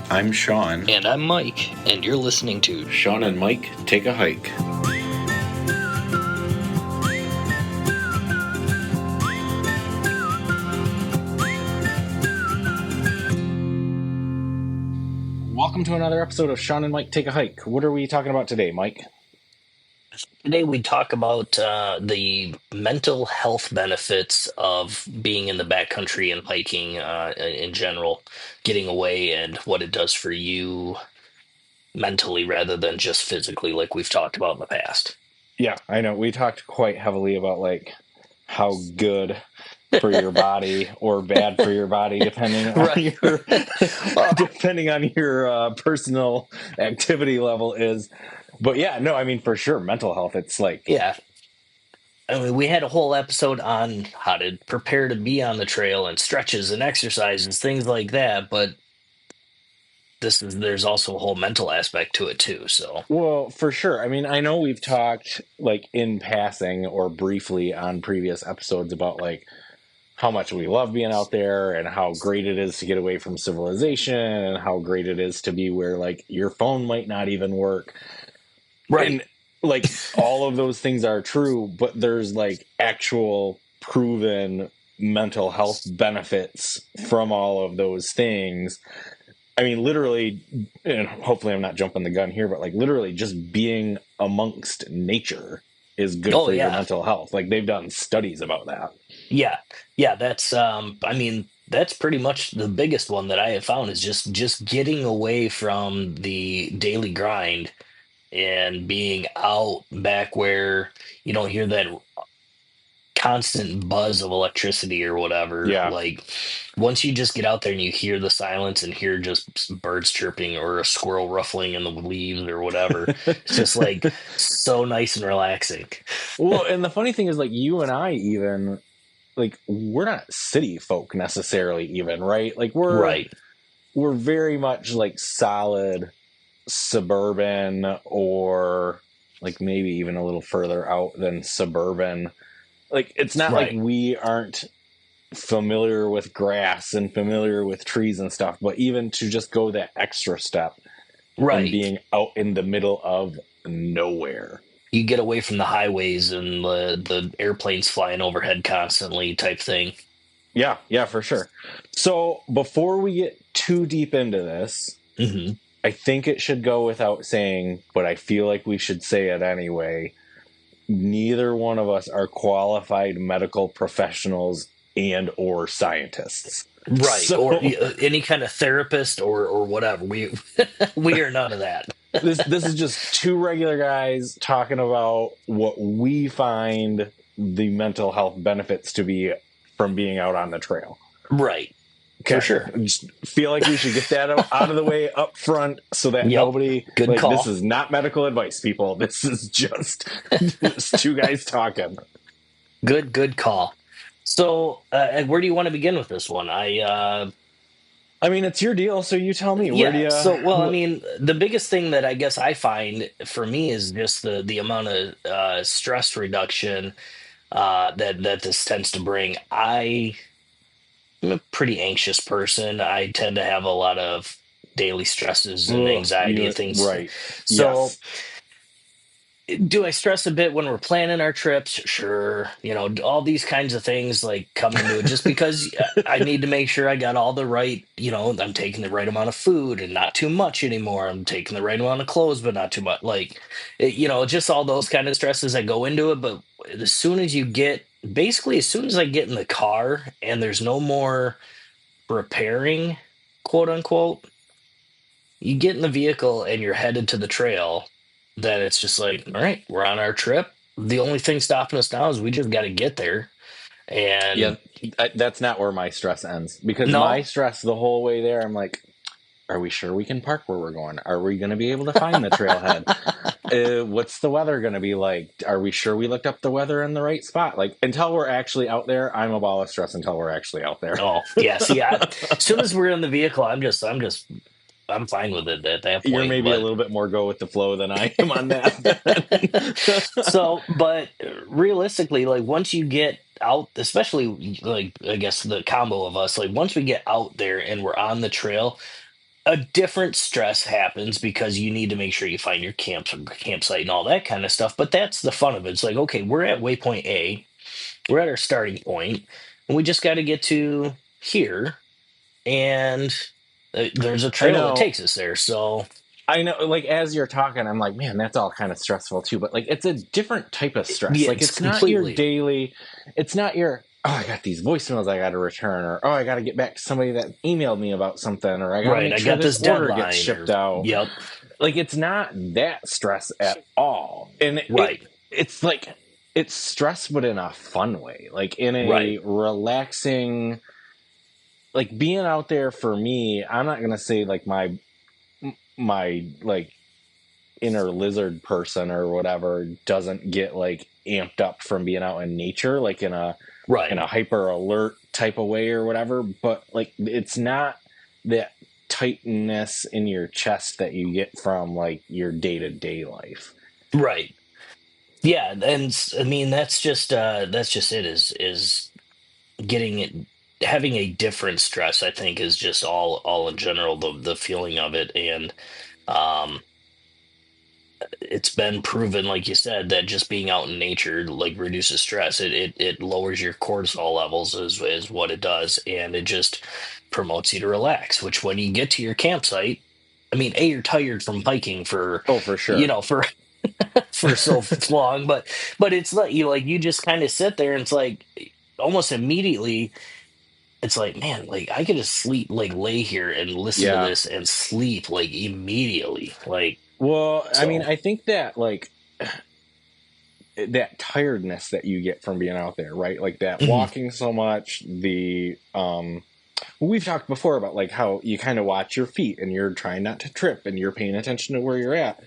I'm Shawn. And I'm Mike, and you're listening to Shawn and Mike Take a Hike. Welcome to another episode of Shawn and Mike Take a Hike. What are we talking about today, Mike? Today we talk about the mental health benefits of being in the backcountry and hiking in general, getting away and what it does for you mentally rather than just physically, like we've talked about in the past. Yeah, I know. We talked quite heavily about how good for your body or bad for your body, depending on Right. your depending on your personal activity level is. But yeah, no, I mean for sure, mental health. It's like Yeah. I mean, we had a whole episode on how to prepare to be on the trail and stretches and exercises, things like that, but there's also a whole mental aspect to it too. So well, for sure. I mean, I know we've talked like in passing or briefly on previous episodes about like how much we love being out there and how great it is to get away from civilization and how great it is to be where like your phone might not even work. right. And like all of those things are true, but there's like actual proven mental health benefits from all of those things. I mean, literally, and hopefully I'm not jumping the gun here, but like literally just being amongst nature is good Oh for your yeah. mental health. Like they've done studies about that. Yeah. Yeah, that's I mean, that's pretty much the biggest one that I have found is just getting away from the daily grind and being out back where you don't hear that constant buzz of electricity or whatever. Yeah. Like once you just get out there and you hear the silence and hear just birds chirping or a squirrel ruffling in the leaves or whatever, it's just like so nice and relaxing. Well, and the funny thing is like you and I even like we're not city folk necessarily even, right? Like Right. we're very much like solid suburban or like maybe even a little further out than suburban. Like it's not like Right. we aren't familiar with grass and familiar with trees and stuff, but even to just go that extra step and Right. being out in the middle of nowhere. You get away from the highways and the airplanes flying overhead constantly type thing. Yeah, for sure. So before we get too deep into this, Hmm. I think it should go without saying, but I feel like we should say it anyway. Neither one of us are qualified medical professionals and or scientists. Right. So Or any kind of therapist or whatever. We we are none of that. this is just two regular guys talking about what we find the mental health benefits to be from being out on the trail. Right. Okay. For sure. I just feel like we should get that out of the way up front so that Yep. nobody Good like call. this is not medical advice, people. This is just two guys talking. Good call. So, where do you want to begin with this one? I mean, it's your deal, so you tell me. Yeah. Where do you? So, well, I mean, the biggest thing that I guess I find for me is just the amount of stress reduction that this tends to bring. I'm a pretty anxious person. I tend to have a lot of daily stresses and anxiety and things. Right. So, Yes. do I stress a bit when we're planning our trips? Sure. All these kinds of things like come into it just because I need to make sure I got all the right, I'm taking the right amount of food and not too much anymore. I'm taking the right amount of clothes, but not too much. Like, just all those kind of stresses that go into it. But as soon as as soon as I get in the car and there's no more preparing, quote unquote, you get in the vehicle and you're headed to the trail, then it's just like, all right, we're on our trip. The only thing stopping us now is we just got to get there. And Yeah, that's not where my stress ends because No. my stress the whole way there, I'm like, are we sure we can park where we're going? Are we going to be able to find the trailhead? What's the weather going to be like? Are we sure we looked up the weather in the right spot? Like until we're actually out there, I'm a ball of stress until we're actually out there. oh yeah, see, as soon as we're in the vehicle, I'm fine with it at that point. You're maybe a little bit more go with the flow than I am on that. So, but realistically, like once you get out, especially like I guess the combo of us, like once we get out there and we're on the trail, a different stress happens because you need to make sure you find your campsite and all that kind of stuff. But that's the fun of it. It's like, okay, we're at waypoint A, we're at our starting point, and we just got to get to here, and there's a I trail that know. takes us there. So I know, like as you're talking, I'm like, man, that's all kind of stressful too. But like, it's a different type of stress. yeah, Like, it's it's not your completely daily. It's not your. Oh, I got these voicemails I got to return, or oh, I got to get back to somebody that emailed me about something, or I got to right. make I sure got this this order gets deadline, shipped or out. yep, Like, it's not that stress at all, and right, it's like it's stress, but in a fun way, like in right, a relaxing. Like being out there for me, I'm not gonna say like my like inner lizard person or whatever doesn't get like amped up from being out in nature, like in right. a hyper alert type of way or whatever, but like it's not that tightness in your chest that you get from like your day-to-day life. Right. Yeah, and I mean that's just it is getting it having a different stress, I think, is just all in general the feeling of it. And um it's been proven, like you said, that just being out in nature like reduces stress. It lowers your cortisol levels is what it does, and it just promotes you to relax, which when you get to your campsite, I mean, A, you're tired from hiking for Oh, for you sure. know for so long, but it's like you just kind of sit there and it's like almost immediately it's like, man, like I could just sleep, like lay here and listen to Yeah. this and sleep like immediately, like. Well, I mean, So I think that like that tiredness that you get from being out there, right? Like that mhm, walking so much, the we've talked before about like how you kind of watch your feet and you're trying not to trip and you're paying attention to where you're at.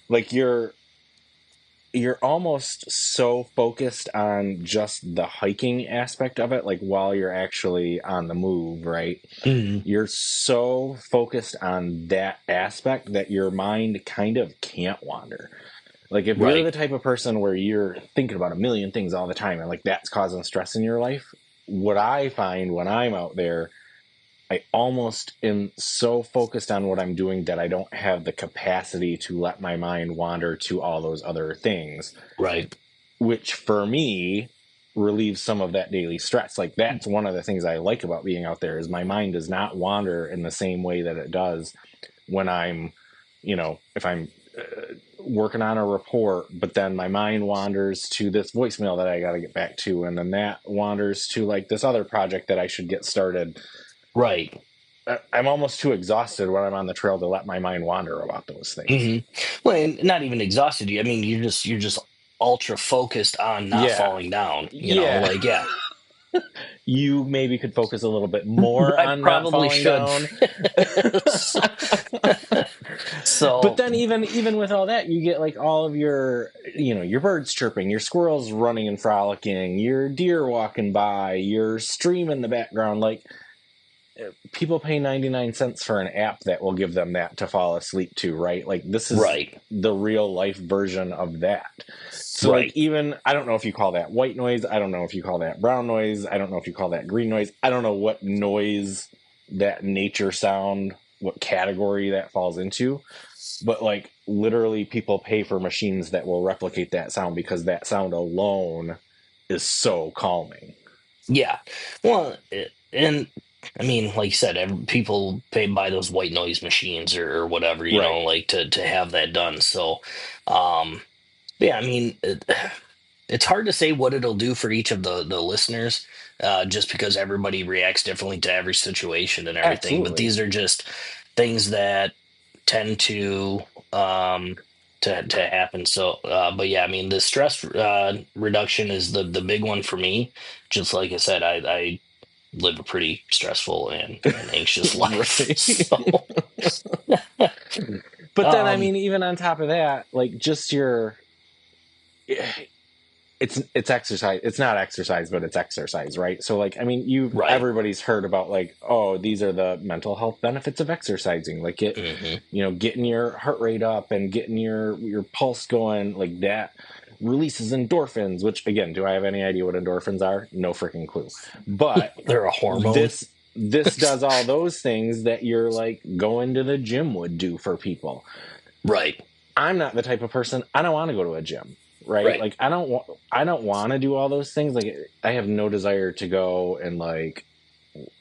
Like you're almost so focused on just the hiking aspect of it, like while you're actually on the move, right? mhm, You're so focused on that aspect that your mind kind of can't wander. Like if you're right, the type of person where you're thinking about a million things all the time and like that's causing stress in your life, what I find when I'm out there, I almost am so focused on what I'm doing that I don't have the capacity to let my mind wander to all those other things, right, which for me relieves some of that daily stress. Like that's one of the things I like about being out there is my mind does not wander in the same way that it does when I'm, if I'm working on a report, but then my mind wanders to this voicemail that I got to get back to, and then that wanders to like this other project that I should get started. right. I'm almost too exhausted when I'm on the trail to let my mind wander about those things. Hmm. Well, and not even exhausted you. I mean, you're just ultra focused on not Yeah. falling down. Yeah. Like yeah, You maybe could focus a little bit more I on not probably falling should. down. But So then even with all that, you get like all of your, your birds chirping, your squirrels running and frolicking, your deer walking by, your stream in the background. Like people pay 99 cents for an app that will give them that to fall asleep to, right? Like this is right, the real life version of that. So like right. even I don't know if you call that white noise, I don't know if you call that brown noise, I don't know if you call that green noise. I don't know what noise that nature sound, what category that falls into, but like literally people pay for machines that will replicate that sound because that sound alone is so calming. Yeah. Well, and I mean, like you said, people pay buy those white noise machines or whatever, Right. like to have that done. So, um, yeah, I mean, it's hard to say what it'll do for each of the listeners, just because everybody reacts differently to every situation and everything. But Absolutely. these are just things that tend um to happen. So, but yeah, I mean, the stress reduction is the big one for me. Just like I said, I live a pretty stressful and anxious life. Right. So, But then I um, mean even on top of that, like just your it's exercise. It's not exercise, but it's exercise, right? So like I mean you right. everybody's heard about like, oh, these are the mental health benefits of exercising. Like Hmm. getting your heart rate up and getting your pulse going, like that releases endorphins, which again, do I have any idea what endorphins are? No freaking clue. But They're a hormone. this this does all those things that you're like going to the gym would do for people. Right. I'm not the type of person, I don't want to go to a gym, right? Right. Like I don't want to do all those things. Like I have no desire to go and like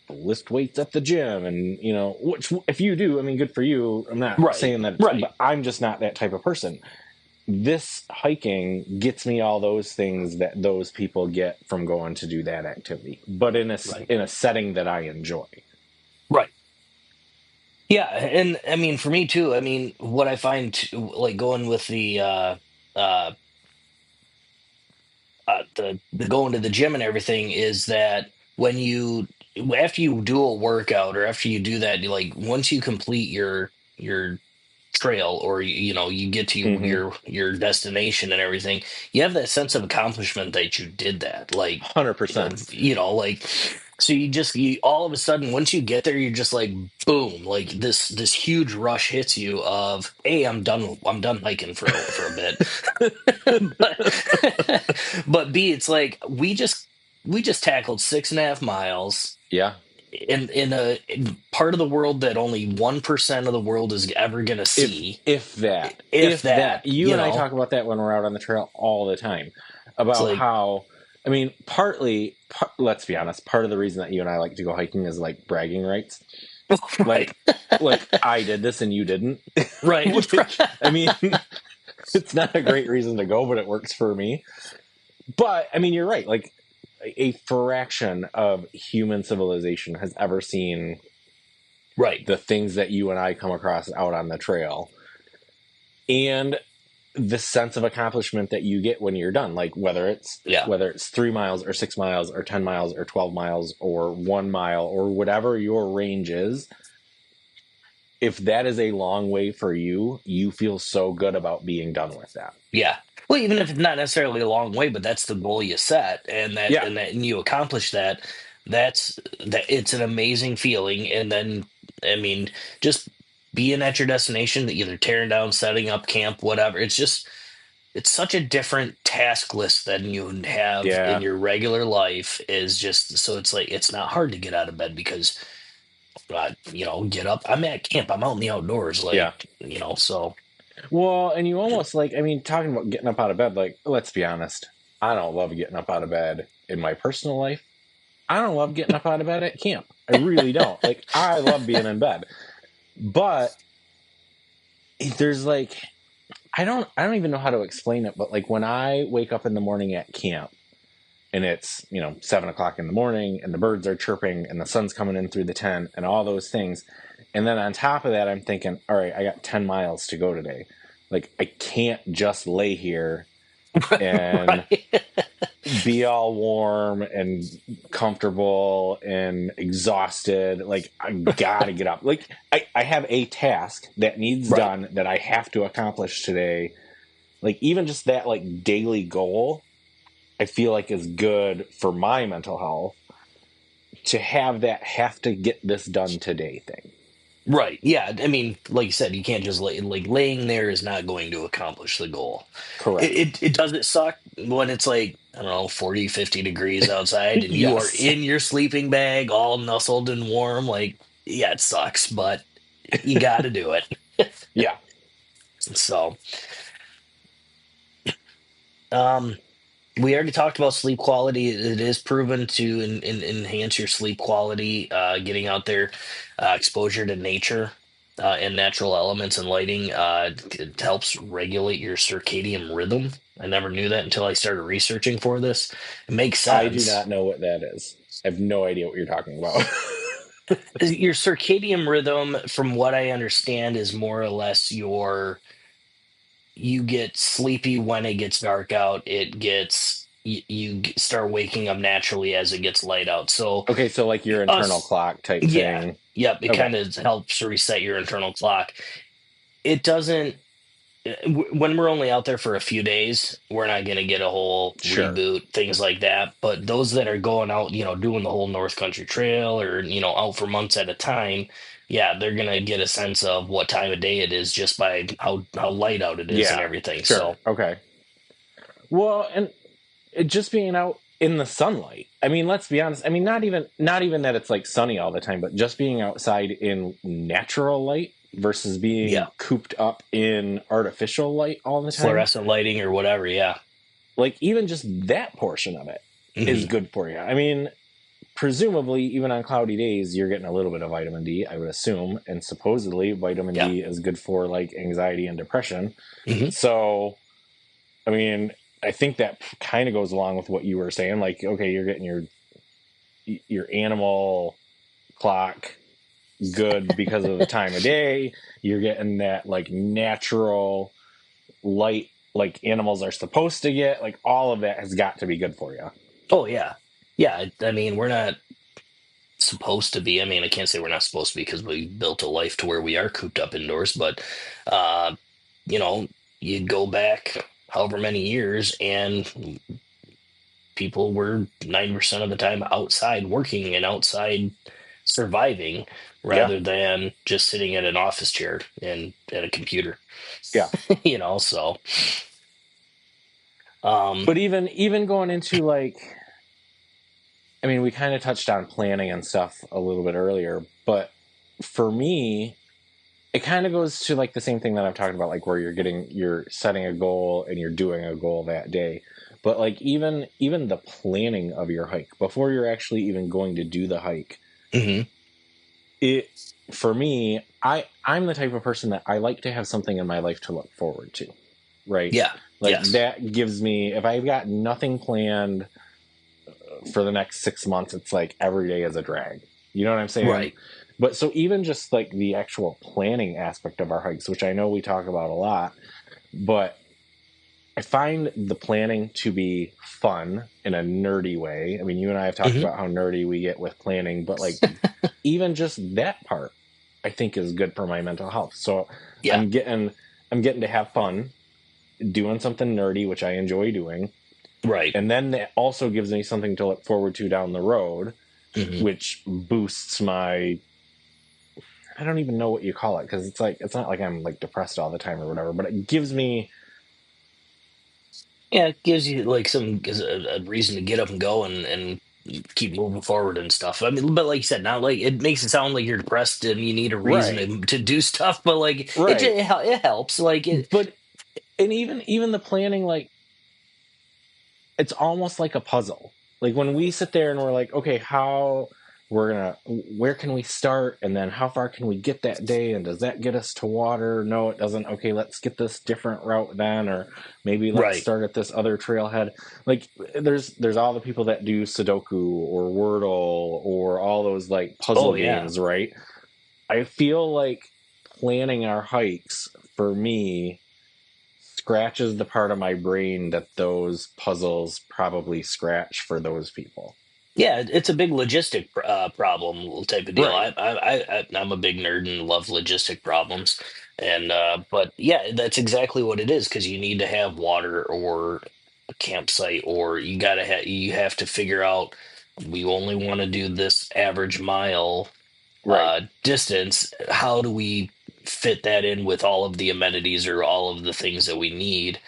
lift weights at the gym, and which if you do, I mean, good for you. I'm not Right. saying that, Right. but I'm just not that type of person. This hiking gets me all those things that those people get from going to do that activity, but Right. in a setting that I enjoy. Right. Yeah, and I mean, for me too. I mean, what I find like going with uh, the going to the gym and everything is that when you after you do a workout or after you do that, like once you complete your trail or you get to Mm-hmm. your destination and everything, you have that sense of accomplishment that you did that. Like 100%. like so you all of a sudden once you get there, you're just like boom, like this huge rush hits you of hey, I'm done hiking for a bit. but but B, it's like we just tackled 6.5 miles Yeah. in part of the world that only 1% of the world is ever gonna if see, if that if if that that, you and I talk about that when we're out on the trail all the time, it's about like how, I mean, let's be honest, part of the reason that you and I like to go hiking is like bragging rights. right, Like I did this and you didn't. right, Which, I mean, it's not a great reason to go, but it works for me. But I mean, you're right. Like a fraction of human civilization has ever seen right, the things that you and I come across out on the trail. And the sense of accomplishment that you get when you're done, like yeah, whether it's 3 miles or 6 miles or 10 miles or 12 miles or 1 mile or whatever your range is, if that is a long way for you, you feel so good about being done with that. yeah. Well, even if it's not necessarily a long way, but that's the goal you set, Yeah. and you accomplish that. That it's an amazing feeling, and then I mean, just being at your destination, either tearing down, setting up camp, whatever. It's such a different task list than you have in Yeah. your regular life. Is just so it's like it's not hard to get out of bed because get up. I'm at camp. I'm out in the outdoors, Yeah. so Well, and you almost like, I mean, talking about getting up out of bed, like, let's be honest, I don't love getting up out of bed in my personal life. I don't love getting up out of bed at camp. I really don't. Like, I love being in bed. But there's like, I don't even know how to explain it, but like when I wake up in the morning at camp and it's 7 o'clock in the morning and the birds are chirping and the sun's coming in through the tent and all those things, and then on top of that I'm thinking, all right, I got 10 miles to go today. Like I can't just lay here and right, be all warm and comfortable and exhausted. Like I gotta get up. Like I have a task that needs right, done that I have to accomplish today. Like even just that like daily goal, I feel like is good for my mental health to have that have to get this done today thing. right. Yeah, I mean, like you said, you can't just laying there is not going to accomplish the goal. It, Correct. it it doesn't suck when it's like, I don't know, 40, 50 degrees outside and you are Yes. in your sleeping bag, all nestled and warm. Like, yeah, it sucks, but you got to do it. Yeah. So, um, we already talked about sleep quality. It is proven to enhance your sleep quality. Getting out there, exposure to nature and natural elements and lighting, it helps regulate your circadian rhythm. I never knew that until I started researching for this. It makes I do sense. not know what that is. I have no idea what you're talking about. Your circadian rhythm, from what I understand, is more or less you get sleepy when it gets dark out. You start waking up naturally as it gets light out. So Okay, so like your internal us, clock type yeah, thing. yep, it Okay. kind of helps reset your internal clock. It doesn't when we're only out there for a few days, we're not going to get a whole Sure. reboot, things like that. But those that are going out, doing the whole North Country Trail or, out for months at a time, yeah, they're going to get a sense of what time of day it is just by how light out it is and Yeah, everything. sure. So, Okay. Well, and it just being out. in the sunlight. I mean, let's be honest. I mean, not even that it's like sunny all the time, but just being outside in natural light versus being Yeah. cooped up in artificial light all the time. Fluorescent lighting or whatever. Yeah. Like even just that portion of it is Hmm. good for you. I mean, presumably even on cloudy days you're getting a little bit of vitamin D, I would assume, and supposedly vitamin Yeah. D is good for like anxiety and depression. Hmm. So, I mean, I think that kind of goes along with what you were saying. Like, okay, you're getting your animal clock good because of the time of day. You're getting that like natural light like animals are supposed to get. Like all of that has got to be good for you. Oh yeah. Yeah. I mean, we're not supposed to be. I mean, I can't say we're not supposed to be because we built a life to where we are cooped up indoors, but uh, you know, you go back however many years and people were 90% of the time outside working and outside surviving Yeah, rather than just sitting at an office chair and at a computer. yeah. So um But even going into like, I mean, we kind of touched on planning and stuff a little bit earlier, but for me, it kind of goes to like the same thing that I'm talking about, like where you're setting a goal and you're doing a goal that day. But like even the planning of your hike before you're actually even going to do the hike, mhm. it for me, I'm the type of person that I like to have something in my life to look forward to, right? Yeah. Like Yes. that gives me, if I've got nothing planned for the next 6 months, it's like every day is a drag. You know what I'm saying? Right. But so even just like the actual planning aspect of our hikes, which I know we talk about a lot, but I find the planning to be fun in a nerdy way. I mean, you and I have talked Hmm. about how nerdy we get with planning, but like even just that part I think is good for my mental health. So Yeah. I'm getting I'm getting to have fun doing something nerdy, which I enjoy doing. Right. And then that also gives me something to look forward to down the road, Hmm. which boosts my, I don't even know what you call it, because it's like it's not like I'm like depressed all the time or whatever, but it gives me Yeah, it gives you like a reason to get up and go and keep moving forward and stuff. I mean, but like you said, not like it makes it sound like you're depressed and you need a reason right, to do stuff, but like right. it helps. Like it. But and even the planning, like it's almost like a puzzle. Like when we sit there and we're like, okay, how we're gonna, where can we start, and then how far can we get that day, and does that get us to water? No, it doesn't. Okay, let's get this different route then, or maybe let's Right. start at this other trailhead. Like there's all the people that do Sudoku or Wordle or all those like puzzle Oh yeah. games, right? I feel like planning our hikes for me scratches the part of my brain that those puzzles probably scratch for those people. Yeah, it's a big logistic problem type of deal. Right. I'm a big nerd and love logistic problems, and but yeah, that's exactly what it is because you need to have water or a campsite, or you have to figure out we only want to do this average mile Right. distance. How do we fit that in with all of the amenities or all of the things that we need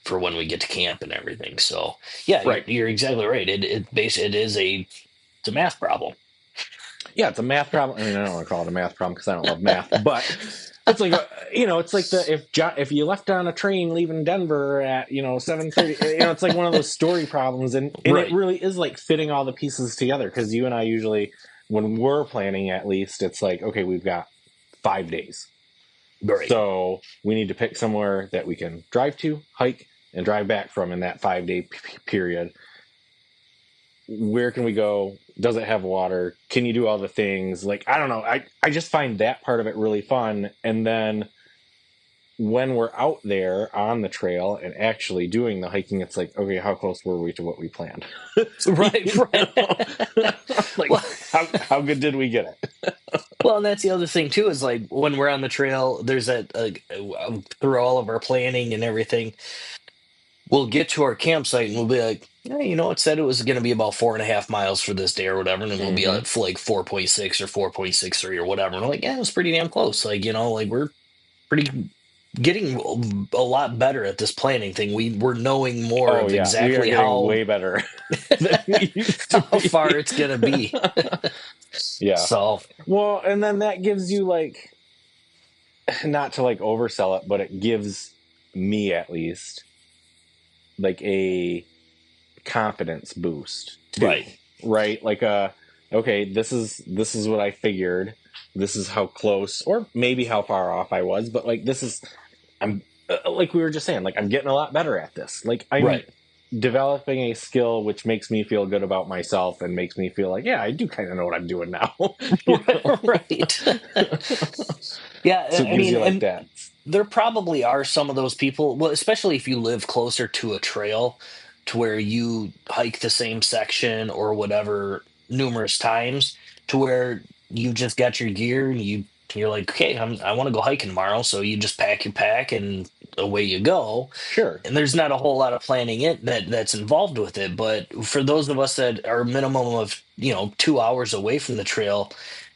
for when we get to camp and everything? So yeah, Right. you're exactly right. It is it's a math problem. Yeah, it's a math problem. I mean, I don't want to call it a math problem because I don't love math, but it's like it's like the if you left on a train leaving Denver at 7:30, it's like one of those story problems, and it Right. really is like fitting all the pieces together because you and I usually, when we're planning, at least it's like, okay, we've got 5 days. Right. So we need to pick somewhere that we can drive to, hike, and drive back from in that 5 day period. Where can we go? Does it have water? Can you do all the things? Like, I don't know. I just find that part of it really fun. And then when we're out there on the trail and actually doing the hiking, it's like, okay, how close were we to what we planned? Right. Right. Like, Well, how good did we get it? well, and that's the other thing too is like when we're on the trail, there's that through all of our planning and everything, we'll get to our campsite and we'll be like, yeah, it said it was going to be about 4.5 miles for this day or whatever, and then we'll be Mm-hmm. at like 4.6 or 4.63 or whatever, and we're like, yeah, it was pretty damn close. Like like we're pretty. getting a lot better at this planning thing. We're knowing more Oh of yeah, we are exactly getting way better than we used to how be. far it's gonna be. Yeah. So Well, and then that gives you like, not to like oversell it, but it gives me at least like a confidence boost too, right, right? Like okay, this is what I figured. This is how close or maybe how far off I was, but like this is I'm like we were just saying, like I'm getting a lot better at this. Like I'm right, developing a skill which makes me feel good about myself and makes me feel like, yeah, I do kind of know what I'm doing now. You know? right. So Yeah, it I gives mean, you like and that. there probably are some of those people, well, especially if you live closer to a trail to where you hike the same section or whatever numerous times, to where you just got your gear and you're like, okay, I want to go hiking tomorrow, so you just pack your pack and away you go. Sure. And there's not a whole lot of planning that's involved with it. But for those of us that are minimum of 2 hours away from the trail,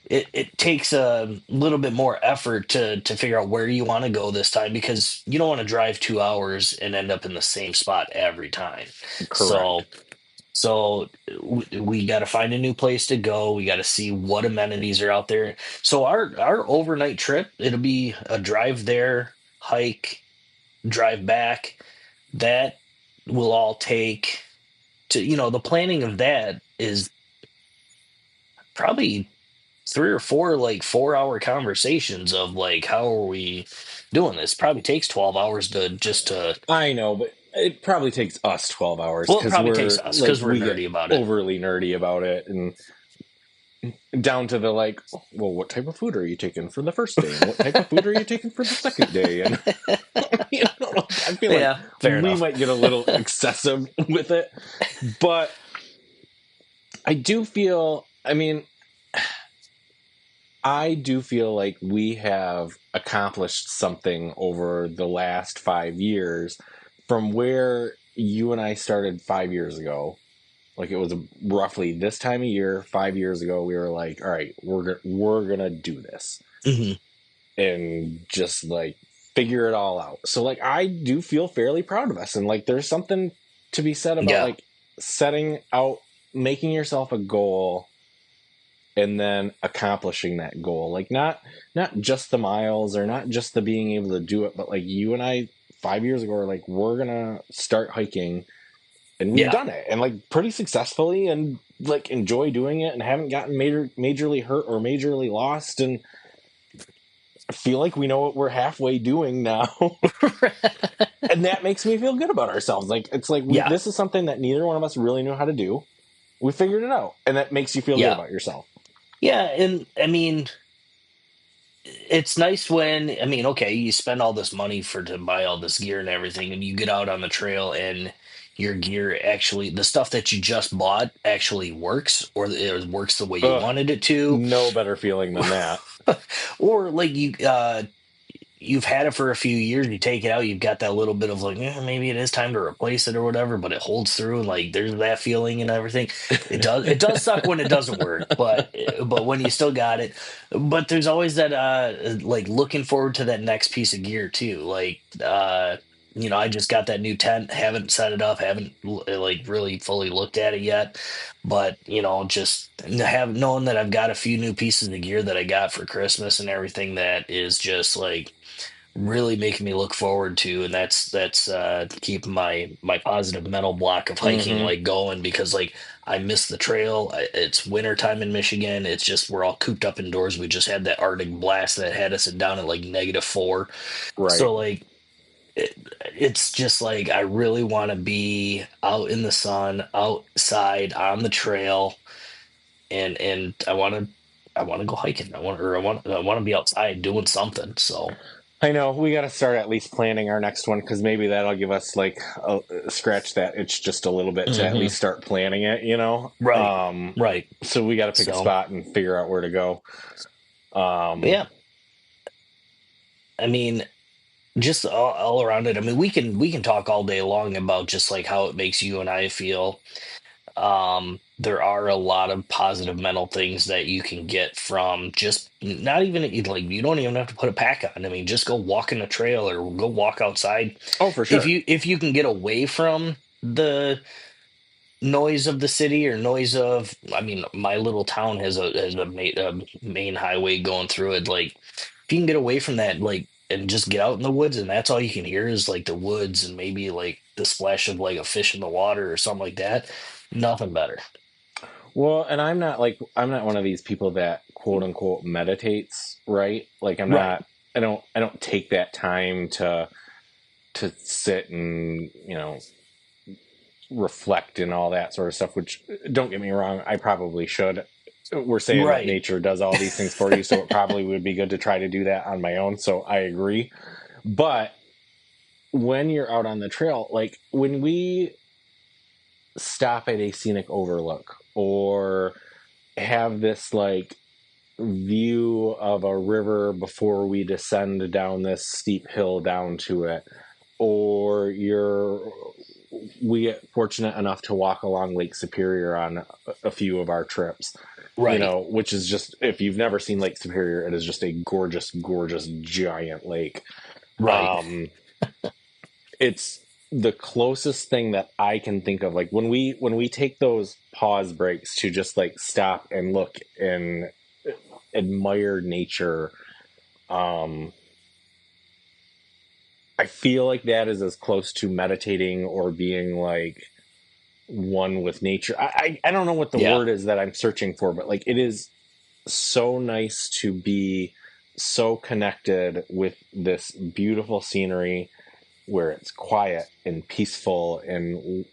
it takes a little bit more effort to figure out where you want to go this time, because you don't want to drive 2 hours and end up in the same spot every time. Correct. So we got to find a new place to go. We got to see what amenities are out there. So our overnight trip, it'll be a drive there, hike, drive back. That will all take to, the planning of that is probably three or four like 4 hour conversations of like, how are we doing this? Probably takes 12 hours to just to, I know, but it probably takes us 12 hours well, it because probably takes we're us like, because we're we get nerdy about it. overly nerdy about it and down to the like, well, what type of food are you taking for the first day? And what type of food are you taking for the second day? And, like, I feel like Yeah, fair we enough. might get a little excessive with it. But I do feel, I mean, I do feel like we have accomplished something over the last 5 years from where you and I started 5 years ago. Like it was roughly this time of year, 5 years ago. We were like, all right, we're gonna do this Hmm. and just like figure it all out. So like I do feel fairly proud of us, and like there's something to be said about Yeah, like setting out, making yourself a goal and then accomplishing that goal, like not just the miles or not just the being able to do it, but like you and I 5 years ago were like, we're gonna start hiking, and we've yeah, done it and like pretty successfully and like enjoy doing it and haven't gotten majorly hurt or majorly lost, and I feel like we know what we're halfway doing now. And that makes me feel good about ourselves. Like it's like yeah, this is something that neither one of us really knew how to do. We figured it out, and that makes you feel good yeah, about yourself. yeah. And I mean, it's nice when, I mean, okay, you spend all this money for to buy all this gear and everything, and you get out on the trail and your gear actually, the stuff that you just bought actually works, or it works the way you Ugh, wanted it to. no better feeling than that. Or like you've had it for a few years, you take it out, you've got that little bit of like, maybe it is time to replace it or whatever, but it holds through, and like there's that feeling and everything. It does suck when it doesn't work, but when you still got it. But there's always that like looking forward to that next piece of gear too. Like I just got that new tent, haven't set it up, haven't like really fully looked at it yet. But just have knowing that I've got a few new pieces of gear that I got for Christmas and everything, that is just like really making me look forward to, and that's keeping my positive mental block of hiking Hmm. like going, because like I miss the trail. It's winter time in Michigan. It's just we're all cooped up indoors. We just had that Arctic blast that had us down at like -4. Right. So like it's just like I really want to be out in the sun, outside on the trail, and I want to go hiking. I want to be outside doing something. So I know we got to start at least planning our next one because maybe that'll give us like scratch that itch just a little bit to at mhm. least start planning it, you know. Right, right. So we got to pick a So spot and figure out where to go. Um, yeah, I mean, just all around it. I mean, we can talk all day long about just like how it makes you and I feel. There are a lot of positive mental things that you can get from just not even like you don't even have to put a pack on. I mean, just go walk in a trail or go walk outside. Oh, for sure. If you can get away from the noise of the city or noise of, I mean, my little town has a main highway going through it. Like if you can get away from that, like, and just get out in the woods and that's all you can hear is like the woods and maybe like the splash of like a fish in the water or something like that, nothing better. Well, and I'm not one of these people that quote unquote meditates, right? Like I'm Right. not I don't take that time to sit and, reflect and all that sort of stuff, which don't get me wrong, I probably should. We're saying that Right. nature does all these things for you, so it probably would be good to try to do that on my own. So I agree. But when you're out on the trail, like when we stop at a scenic overlook or have this like view of a river before we descend down this steep hill down to it, or we get fortunate enough to walk along Lake Superior on a few of our trips, Right. which is just, if you've never seen Lake Superior, it is just a gorgeous, gorgeous giant lake. Right. Um, it's the closest thing that I can think of. Like when we take those pause breaks to just like stop and look and admire nature, um, I feel like that is as close to meditating or being like one with nature. I don't know what the Yeah. word is that I'm searching for, but like it is so nice to be so connected with this beautiful scenery where it's quiet and peaceful and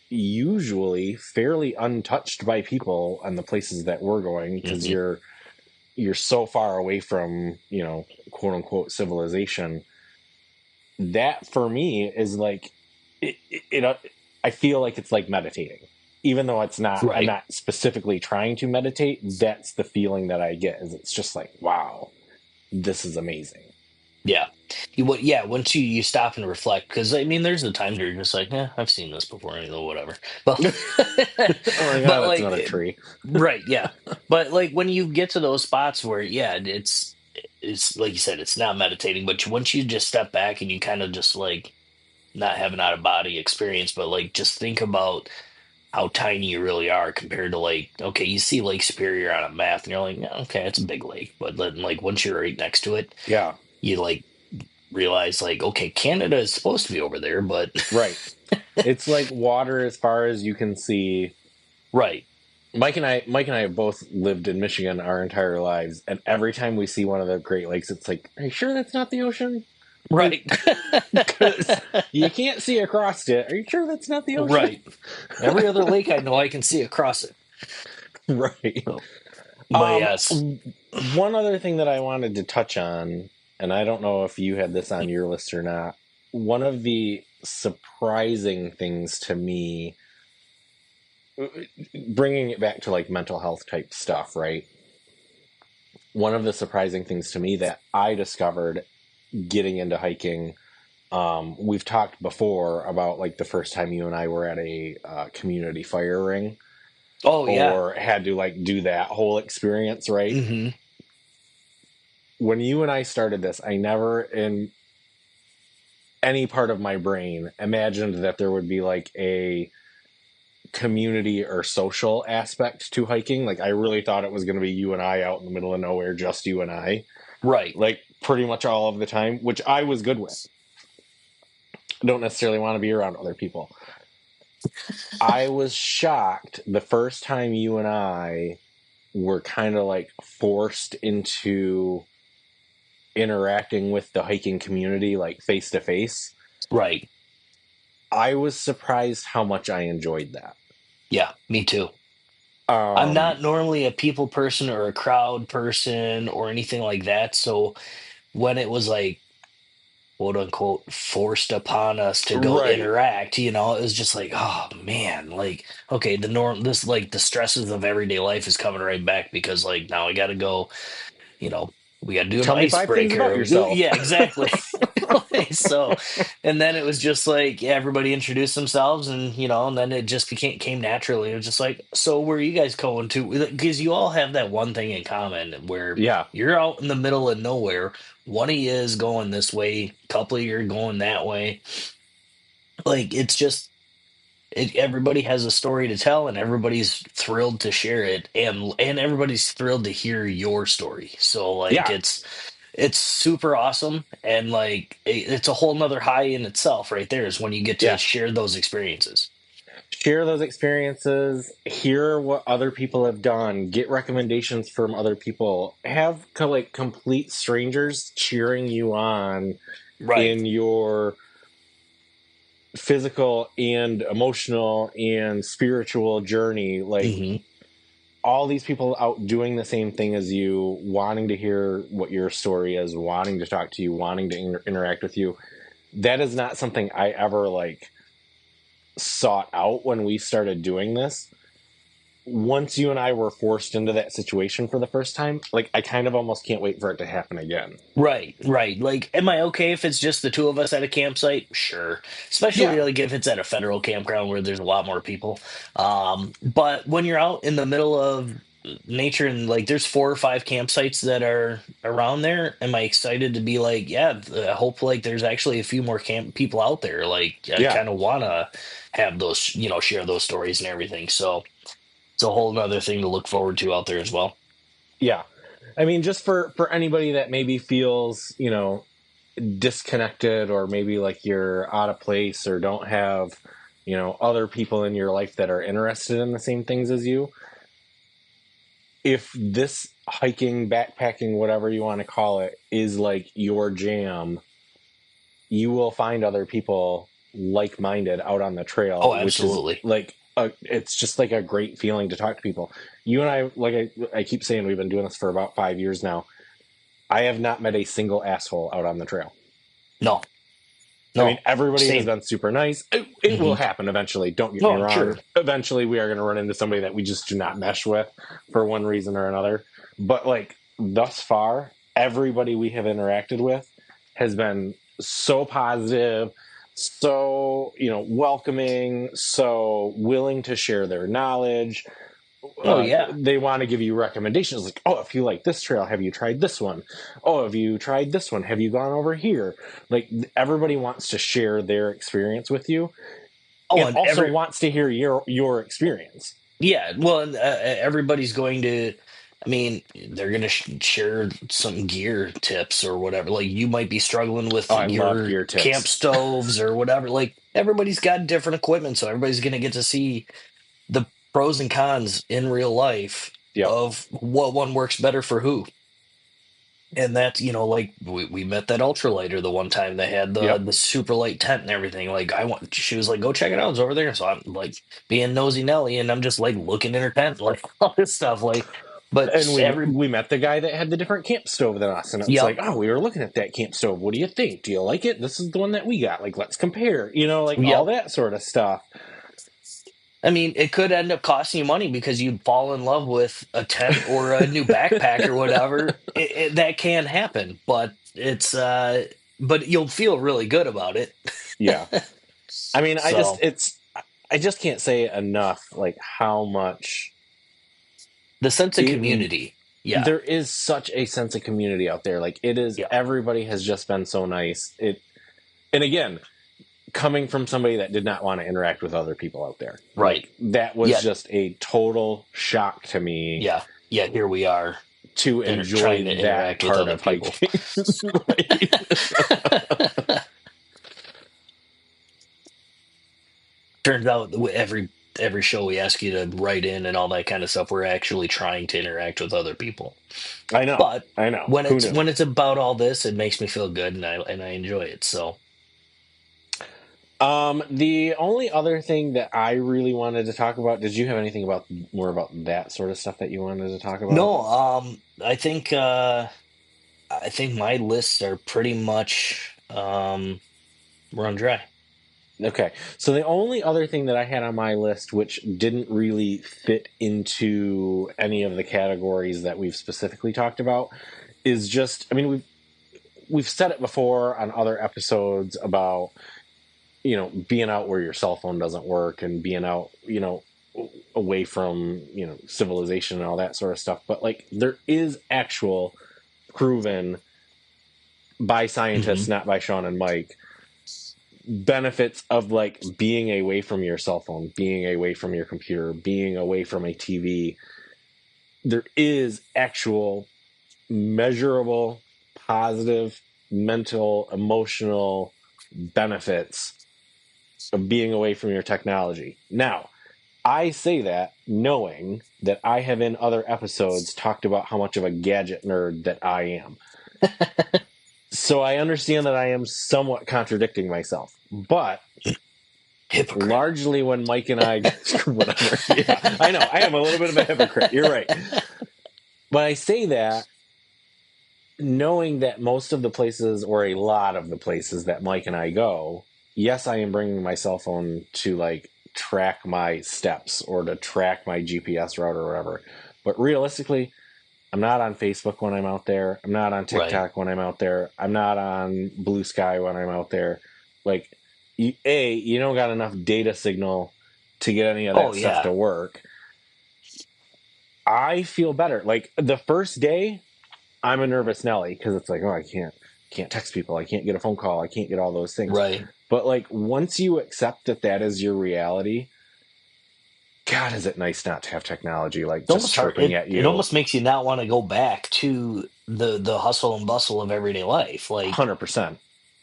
usually fairly untouched by people on the places that we're going, because Hmm. you're so far away from, quote unquote civilization. That for me is like I feel like it's like meditating, even though it's not. I'm Right. not specifically trying to meditate. That's the feeling that I get. Is it's just like, wow, this is amazing. Yeah. Yeah, once you stop and reflect, because I mean, there's the times where you're just like, yeah, I've seen this before, you know, whatever. But, Oh my god, but that's like, not a tree. right, yeah. But like when you get to those spots where, yeah, it's like you said, it's not meditating, but once you just step back and you kind of just like not have an out of body experience, but like just think about how tiny you really are compared to like, okay, you see Lake Superior on a map and you're like, "Yeah, okay, it's a big lake," but then like once you're right next to it, Yeah, you like realize like, okay, Canada is supposed to be over there, but right. It's like water as far as you can see. right, Mike and I have both lived in Michigan our entire lives, and every time we see one of the Great Lakes, it's like, are you sure that's not the ocean? right, Because you can't see across it. Are you sure that's not the ocean? right. Every other lake I know, I can see across it. Right. So, but yes, One other thing that I wanted to touch on, and I don't know if you had this on your list or not. One of the surprising things to me, bringing it back to like mental health type stuff, right? One of the surprising things to me that I discovered getting into hiking, we've talked before about like the first time you and I were at a community fire ring oh yeah, or had to like do that whole experience, right? hmm, When you and I started this, I never in any part of my brain imagined that there would be like a community or social aspect to hiking. Like I really thought it was going to be you and I out in the middle of nowhere, just you and I, right, like pretty much all of the time, which I was good with. Don't necessarily want to be around other people. I was shocked the first time you and I were kind of like forced into interacting with the hiking community, like face to face. right. I was surprised how much I enjoyed that. Yeah, me too. I'm Um, not normally a people person or a crowd person or anything like that. So when it was like quote unquote forced upon us to go right. interact, you know, it was just like, oh man, like, okay, the norm, this like the stresses of everyday life is coming right back because like now I got to go, you know, we got to do an Tell me five things about icebreaker. yourself. Yeah, exactly. So, and then it was just like, yeah, everybody introduced themselves, and and then it just came naturally. It was just like, so where are you guys going to? Because you all have that one thing in common where Yeah, you're out in the middle of nowhere. One of you is going this way, a couple of you are going that way. Like it's just everybody has a story to tell, and everybody's thrilled to share it, and everybody's thrilled to hear your story. So like yeah, it's super awesome, and like it's a whole nother high in itself right there is when you get to yeah. share those experiences. Share those experiences, hear what other people have done, get recommendations from other people, have like complete strangers cheering you on Right. in your physical and emotional and spiritual journey. Like Hmm. all these people out doing the same thing as you, wanting to hear what your story is, wanting to talk to you, wanting to interact with you. That is not something I ever like sought out when we started doing this. Once you and I were forced into that situation for the first time, like I kind of almost can't wait for it to happen again. Right, right. Like, am I okay if it's just the two of us at a campsite? Sure. Especially Yeah, like if it's at a federal campground where there's a lot more people. But when you're out in the middle of nature and like there's 4 or 5 campsites that are around there, am I excited to be like, yeah, I hope like there's actually a few more camp people out there. Like I yeah, kind of want to have those, share those stories and everything. So it's a whole nother thing to look forward to out there as well. yeah. I mean, just for anybody that maybe feels, disconnected, or maybe like you're out of place or don't have, other people in your life that are interested in the same things as you. If this hiking, backpacking, whatever you want to call it, is like your jam, you will find other people like-minded out on the Oh, trail, which is absolutely. like it's just like a great feeling to talk to people. You and I, like I keep saying, we've been doing this for about 5 years now. I have not met a single asshole out on the trail. No, I mean, no, everybody has same. been super nice. It will Hmm. happen eventually. Don't get me No, sure. wrong. Eventually, we are going to run into somebody that we just do not mesh with for one reason or another. But like thus far, everybody we have interacted with has been so positive, so welcoming, so willing to share their knowledge. Oh yeah. They want to give you recommendations like, oh, if you like this trail, have you tried this one? Oh, have you tried this one? Have you gone over here? Like everybody wants to share their experience with you, Oh, and and also wants to hear your experience. yeah. Well, and, everybody's going to. I mean, they're going to share some gear tips or whatever. Like you might be struggling with Oh, I love your gear camp tips. stoves or whatever. Like everybody's got different equipment, so everybody's going to get to see the pros and cons in real life Yep, of what one works better for who. And that's, like we met that ultralighter the one time that had the yep. the super light tent and everything. Like she was like, go check it out, it's over there. So I'm like being nosy Nelly, and I'm just like looking in her tent, like all this stuff. Like, but And we every we met the guy that had the different camp stove than us, and it's like, yep, oh, we were looking at that camp stove. What do you think? Do you like it? This is the one that we got. Like, let's compare. Like all yep. that sort of stuff. I mean, it could end up costing you money because you'd fall in love with a tent or a new backpack or whatever. That can happen, but but you'll feel really good about it. Yeah. I mean, So I just can't say enough like how much the sense of it community, yeah, there is such a sense of community out there. Like it is, yeah, everybody has just been so nice. And again, coming from somebody that did not want to interact with other people out there, right. like that was Yeah, just a total shock to me yeah, yeah. Here we are to trying enjoy to that interact with part other of people. hiking. Right. Turns out every show we ask you to write in and all that kind of stuff, we're actually trying to interact with other people. I know. But I know. when Who it's knew? when it's about all this, it makes me feel good, and I enjoy it. So The only other thing that I really wanted to talk about, did you have anything about more about that sort of stuff that you wanted to talk about? no, I think my lists are pretty much run dry. Okay. So the only other thing that I had on my list, which didn't really fit into any of the categories that we've specifically talked about, is just, I mean, we've said it before on other episodes about, being out where your cell phone doesn't work and being out, away from, civilization and all that sort of stuff. But like, there is actual proven by scientists, Hmm. not by Shawn and Mike, benefits of like being away from your cell phone, being away from your computer, being away from a TV. There is actual measurable, positive, mental, emotional benefits of being away from your technology. Now, I say that knowing that I have in other episodes talked about how much of a gadget nerd that I am. So I understand that I am somewhat contradicting myself. But Hypocrite. largely when Mike and I, whatever, yeah, I know, I am a little bit of a hypocrite. You're right. But I say that knowing that most of the places, or a lot of the places that Mike and I go, yes, I am bringing my cell phone to like track my steps or to track my GPS route or whatever. But realistically, I'm not on Facebook when I'm out there. I'm not on Right. TikTok when I'm out there. I'm not on Blue Sky when I'm out there. Like, you don't got enough data signal to get any of Oh that stuff yeah. to work. I feel better. Like the first day, I'm a nervous Nelly because it's like, oh, I can't text people, I can't get a phone call, I can't get all those things. Right. But like once you accept that that is your reality, God, is it nice not to have technology like It's just almost hard. chirping at It you. almost makes you not want to go back to the hustle and bustle of everyday life. 100%.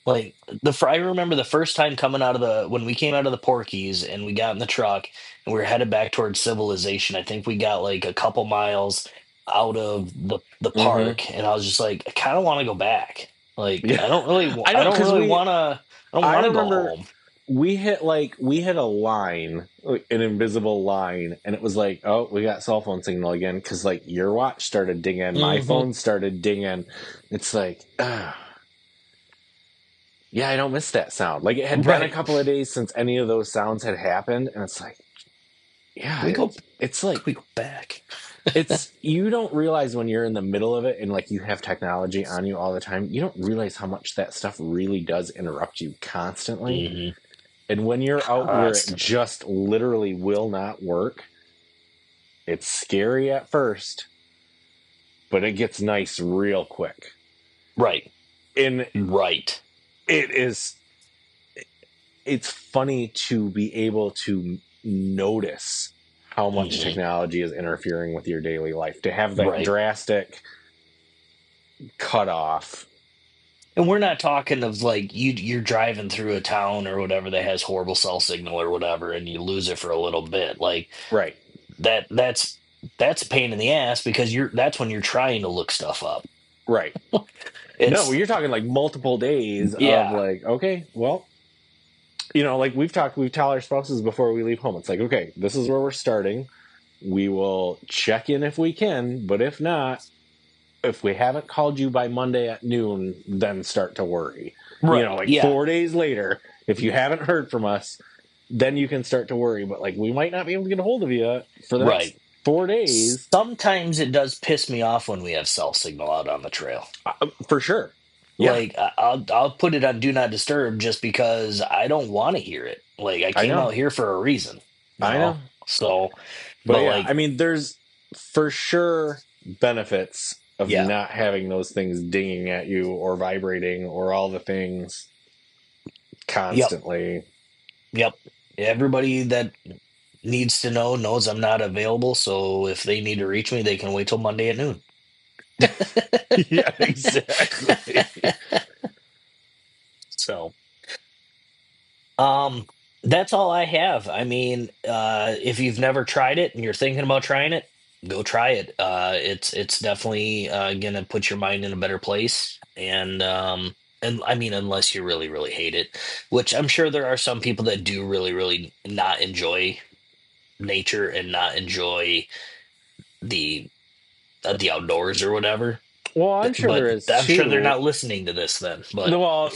I remember the first time coming out of the when we came out of the Porkies and we got in the truck and we were headed back towards civilization. I think we got like a couple miles out of the Mm-hmm. park, and I was just like, I kind of want to go back. Like, Yeah. I I know, don't because really want to. I don't I want to go remember home. we hit a line, like, an invisible line, and it was like, oh, we got cell phone signal again, because like your watch started dinging, my Hmm. phone started dinging. It's like, yeah, I don't miss that sound. Like it had been a Right. couple of days since any of those sounds had happened, and it's like, Can yeah, we go? it's Can like, we go back? it's, you don't realize when you're in the middle of it and like you have technology on you all the time, you don't realize how much that stuff really does interrupt you constantly. Hmm. And when you're out where it Constantly. just literally will not work, it's scary at first, but it gets nice real quick. Right. And Right. it is, it's funny to be able to notice how much Hmm. technology is interfering with your daily life, to have that Right. drastic cutoff. And we're not talking of like you're driving through a town or whatever that has horrible cell signal or whatever, and you lose it for a little bit. Like Right. that's a pain in the ass because that's when you're trying to look stuff up. Right. No, It's you're talking like multiple days of yeah. like, okay, well, like we tell our spouses before we leave home, it's like, okay, this is where we're starting. We will check in if we can, but if not, if we haven't called you by Monday at noon, then start to worry. Right. Like Yeah. 4 days later, if you haven't heard from us, then you can start to worry. But like, we might not be able to get a hold of you for the next Right. 4 days. Sometimes it does piss me off when we have cell signal out on the trail. For sure. Yeah, Like I'll put it on do not disturb just because I don't want to hear it. Like I I came know. out here for a reason, you I know. know? So, But but yeah, I like, mean, there's for sure benefits of yeah. not having those things dinging at you or vibrating or all the things Yep. constantly. Yep. Everybody that needs to know knows I'm not available, so if they need to reach me, they can wait till Monday at noon. Yeah, exactly. So, um, that's all I have. I mean, if you've never tried it and you're thinking about trying it, go try it. It's definitely gonna put your mind in a better place. And I mean, unless you really, really hate it, which I'm sure there are some people that do really, really not enjoy nature and not enjoy the the outdoors or whatever. Well, I'm sure But there is I'm sure they're too. not listening to this then. But Well,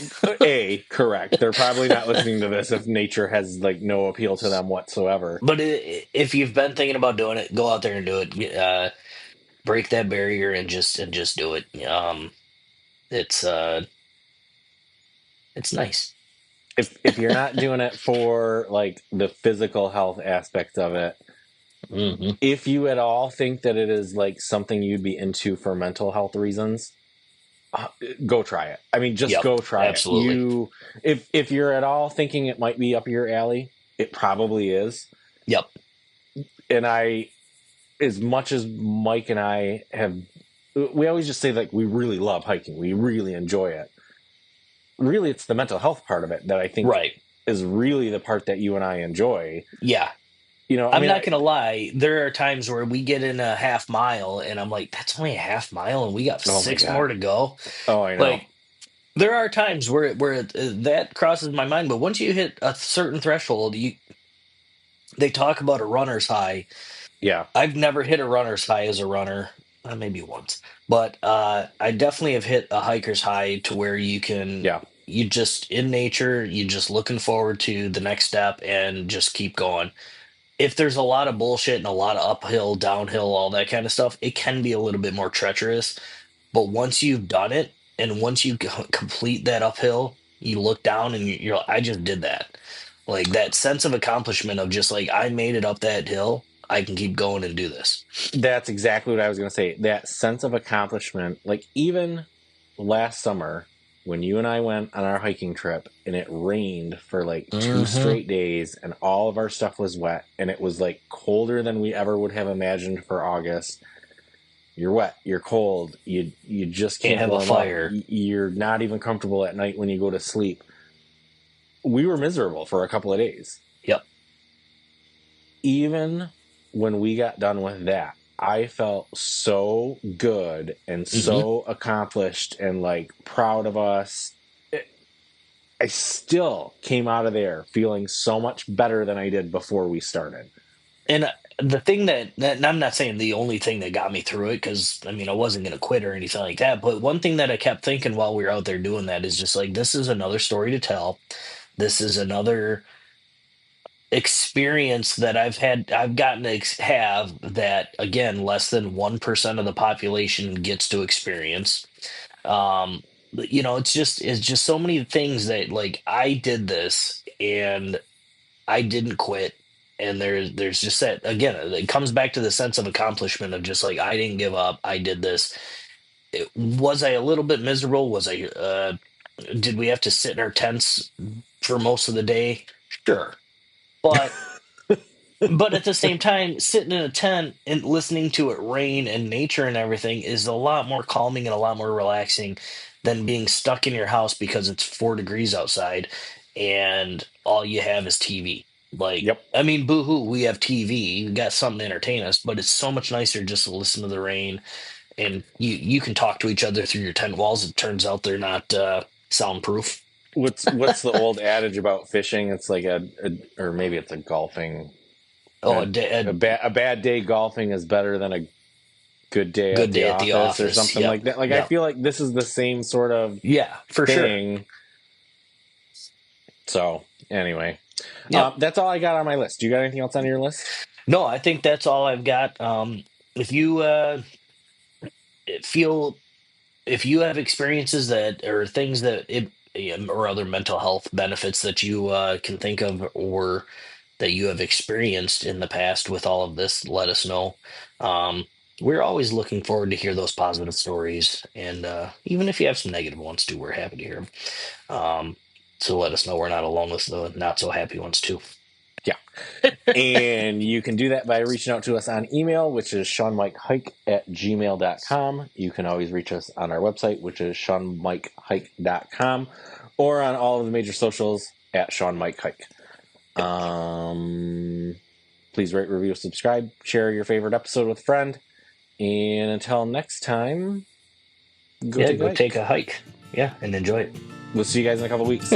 correct. They're probably not listening to this if nature has like no appeal to them whatsoever. if you've been thinking about doing it, go out there and do it. Break that barrier and just do it. It's It's nice. If you're not doing it for like the physical health aspect of it, Hmm. if you at all think that it is like something you'd be into for mental health reasons, go try it. I mean, just Yep, go try it. absolutely. If you're at all thinking it might be up your alley, it probably is. Yep. And as much as Mike and I have, we always just say like we really love hiking, we really enjoy it. Really, it's the mental health part of it that I think Right. is really the part that you and I enjoy. Yeah. I I'm mean, not gonna lie. There are times where we get in a half mile, and I'm like, "That's only a half mile, and we got oh my 6 more god, to go." oh I know, Like, there are times that crosses my mind, but once you hit a certain threshold, they talk about a runner's high. yeah, I've never hit a runner's high as a runner, maybe once, but I definitely have hit a hiker's high to where yeah. you just in nature, you just looking forward to the next step and just keep going. If there's a lot of bullshit and a lot of uphill, downhill, all that kind of stuff, it can be a little bit more treacherous. But once you've done it and once you complete that uphill, you look down and you're like, I just did that. Like that sense of accomplishment of just like, I made it up that hill. I can keep going and do this. That's exactly what I was going to say. That sense of accomplishment, like even last summer when you and I went on our hiking trip and it rained for like 2 straight days and all of our stuff was wet and it was like colder than we ever would have imagined for August. You're wet, you're cold, you just Can't can't have a warm up. fire. You're not even comfortable at night when you go to sleep. We were miserable for a couple of days. Yep. Even when we got done with that, I felt so good and Hmm. so accomplished and like proud of us. I still came out of there feeling so much better than I did before we started. And the thing and I'm not saying the only thing that got me through it, because I mean, I wasn't going to quit or anything like that. But one thing that I kept thinking while we were out there doing that is just like, this is another story to tell. This is another experience that I've gotten to have that, again, less than 1% of the population gets to experience. But, it's just so many things that like I did this and I didn't quit. And there's just that, again, it comes back to the sense of accomplishment of just like, I didn't give up. I did this. Was I a little bit miserable? Did we have to sit in our tents for most of the day? Sure. But at the same time, sitting in a tent and listening to it rain and nature and everything is a lot more calming and a lot more relaxing than being stuck in your house because it's 4 degrees outside and all you have is TV. Like, Yep. I mean, boo-hoo, we have TV, we got something to entertain us, but it's so much nicer just to listen to the rain and you can talk to each other through your tent walls. It turns out they're not soundproof. What's the old adage about fishing? It's like or maybe it's a golfing. Oh, A bad day golfing is better than a good day at good the day at the office or office. something Yep. like that. Like I Yep. feel like this is the same sort of Yeah, for sure. thing. So anyway, Yep. that's all I got on my list. Do you got anything else on your list? No, I think that's all I've got. If you feel if you have experiences that or things or other mental health benefits that you can think of or that you have experienced in the past with all of this, let us know. Um, we're always looking forward to hear those positive stories, and even if you have some negative ones too, we're happy to hear them. Um, so let us know we're not alone with the not so happy ones too. Yeah. And you can do that by reaching out to us on email, which is seanmikehike@gmail.com. You can always reach us on our website, which is seanmikehike.com, or on all of the major socials at seanmikehike. Please rate, review, subscribe, share your favorite episode with a friend. And until next time, go Yeah, take a go hike. take a hike. Yeah, and enjoy it. We'll see you guys in a couple weeks.